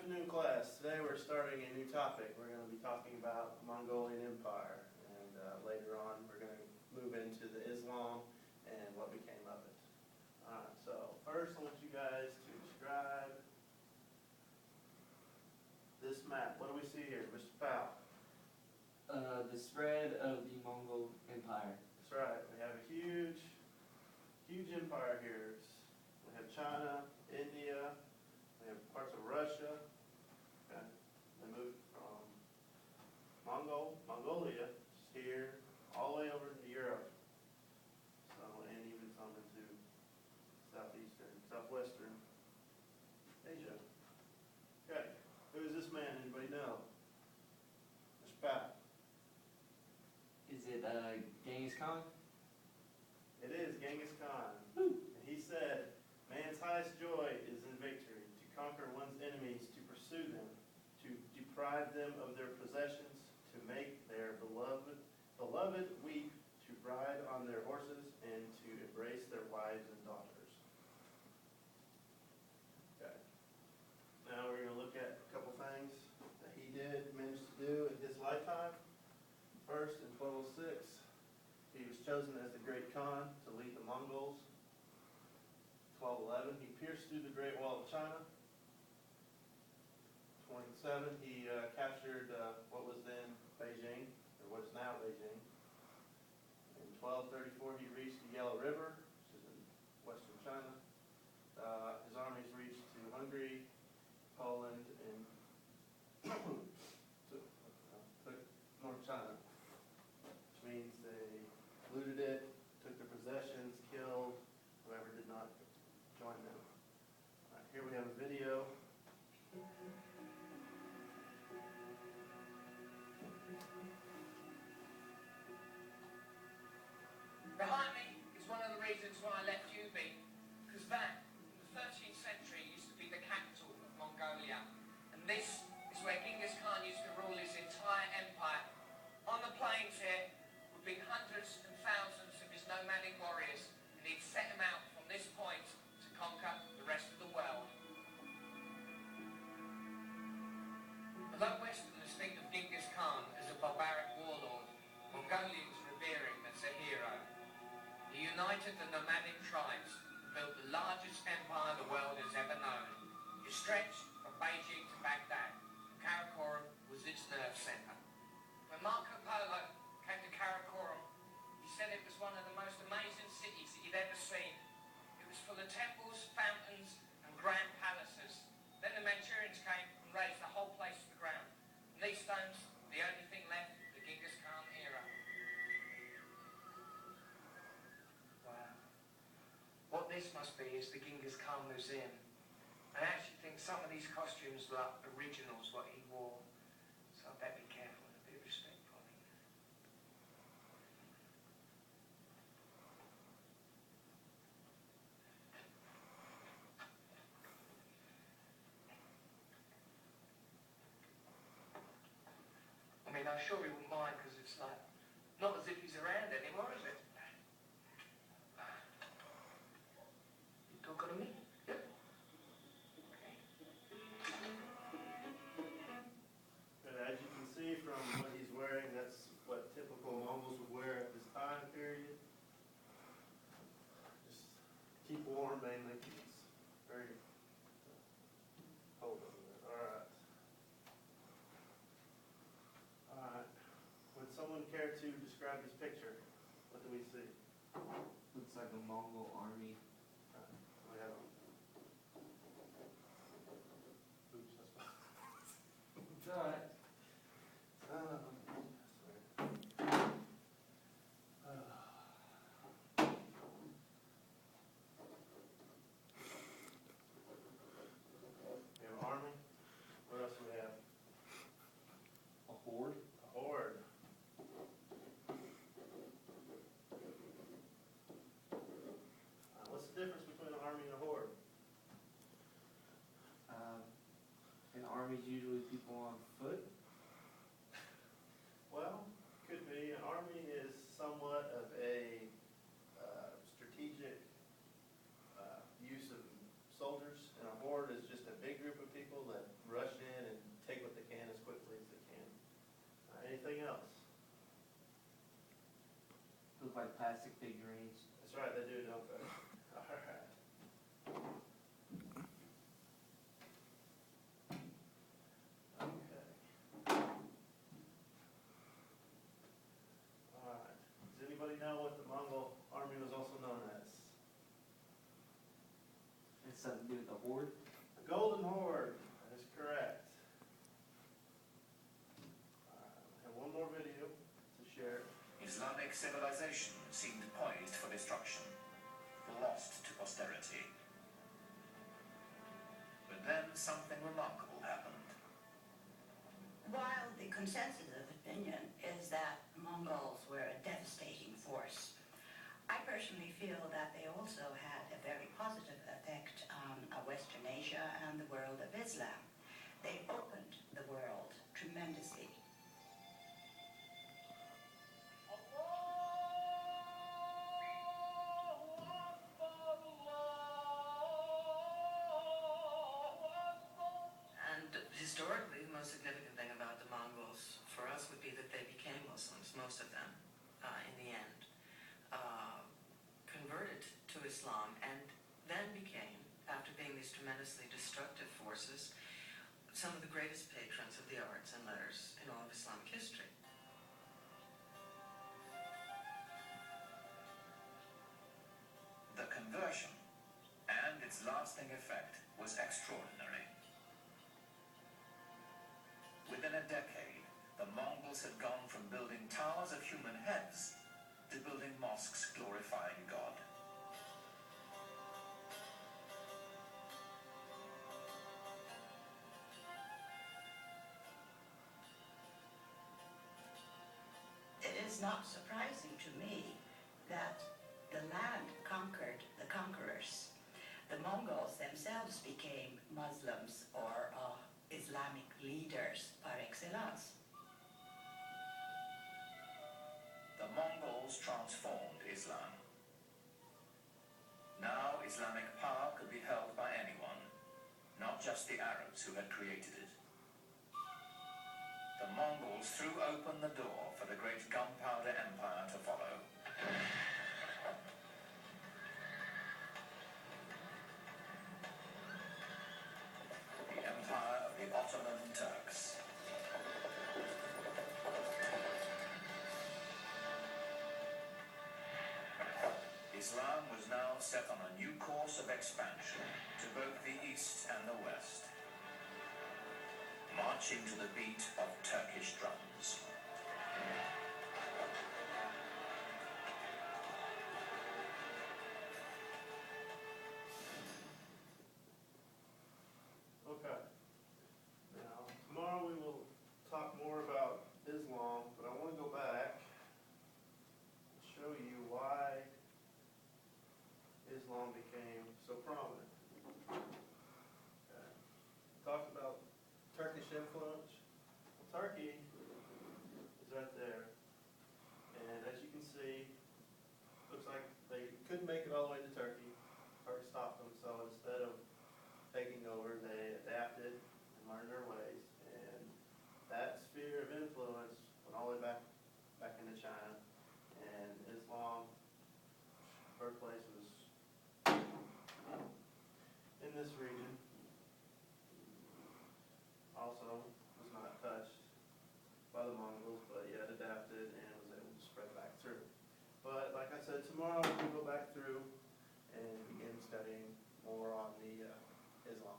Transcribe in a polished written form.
afternoon, class. Today we're starting a new topic. We're going to be talking about the Mongolian Empire, and later on we're going to move into the Islam and what became of it. Alright, so first I want you guys to describe this map. What do we see here, Mr. Powell? The spread of the Mongol Empire. That's right. We have a huge empire here. We have China, India, we have parts of Russia. Okay. They moved from Mongolia, just here, all the way over to Europe. So, and even some into southwestern Asia. Okay. Who is this man? Anybody know? Mr. Pat. Is it Genghis Khan? It is Genghis Khan. And he said, man's highest joy is in victory, to conquer one's enemies, to pursue them, to deprive them of their possessions, to make their beloved weep, to ride on their horses, and to embrace their wives and daughters. Okay. Now we're going to look at a couple things that he managed to do in his lifetime. First, in 1206, he was chosen as the Great Khan to lead the Mongols. 1211, he pierced through the Great Wall of China. 27, he captured what was then Beijing, or what is now Beijing. In 1234, he reached the Yellow River, which is in western China. His armies reached to Hungary, Poland, and took North China, which means they looted it, took their possessions, killed whoever did not join them. All right, here we have a video. Behind me is one of the reasons why I left Ubi, because that, in the 13th century, used to be the capital of Mongolia. And this is where Genghis Khan used to rule his entire empire. On the plains here would be hundreds and thousands of his nomadic warriors, and he'd set them out from this point to conquer the rest of the world. Although Westerners think of Genghis Khan as a barbaric warlord, Mongolians revere him as a hero. He united the nomadic tribes and built the largest empire the world has ever known. It stretched from Beijing to Baghdad. Karakorum was its nerve center. When Marco Polo came to Karakorum, he said it was one of the most amazing cities he'd ever seen. It was full of temples, fountains, and grand palaces. Then the Manchurians came and razed the whole place to the ground. And these stones, the only thing left of the Genghis Khan era. Wow. What this must be is the Genghis Khan Museum. I actually think some of these costumes are originals, what he wore. So I better be careful and a bit respectful. I mean, I'm sure he wouldn't mind, because it's like, not as if he's around anymore, is it? You talking to me? Yep. Okay. And as you can see from what he's wearing, that's what typical Mongols would wear at this time period. Just keep warm mainly, because it's very cold over there. Alright. Alright. Would someone care to describe this picture? What do we see? Looks like a Mongol army. We have oops, that's It's alright. We have an army. What else do we have? A horde? A horde. What's the difference between an army and a horde? An army's usually people on foot. Well, could be. An army is somewhat of a strategic use of soldiers, and a horde is just a big group of people that rush like plastic figurines. That's right, they do, don't they? Alright. Okay. Alright. Does anybody know what the Mongol army was also known as? It's something to do with the Horde. The Golden Horde. That is correct. Alright, I have one more video to share. Islamic civilization seemed poised for destruction, lost to posterity. But then something remarkable happened. While the consensus of opinion is that Mongols were a devastating force, I personally feel that they also had a very positive effect on Western Asia and the world of Islam. They opened the world tremendously. And historically, the most significant thing about the Mongols for us would be that they became Muslims, most of them, in the end, converted to Islam, and then became, after being these tremendously destructive forces, some of the greatest patrons of the arts and letters in all of Islamic history. The conversion and its lasting effect was extraordinary. Within a decade, the Mongols had gone from building towers of human heads to building mosques glorifying God. It is not surprising to me that the land conquered the conquerors. The Mongols themselves became Muslims or Islamic leaders par excellence. The Mongols transformed Islam. Now Islamic power could be held by anyone, not just the Arabs who had created it. The Mongols threw open the door for the great gunpowder empire to follow. The empire of the Ottoman Turks. Islam was now set on a new course of expansion to both the east and the west, marching to the beat of Turkish drums. Okay. Now, tomorrow we will talk more about Islam, but I want to go back and show you why Islam became so prominent. Okay. Talked about Turkish influence. Well, Turkey is right there, and as you can see, looks like they couldn't make it all the way to Turkey. Turkey stopped them, so instead of taking over, they adapted and learned their ways, and that sphere of influence went all the way back into China, and Islam, birthplace was in this region. Also was not touched by the Mongols, but yet adapted and was able to spread back through. But like I said, tomorrow we'll go back through and begin studying more on the Islam.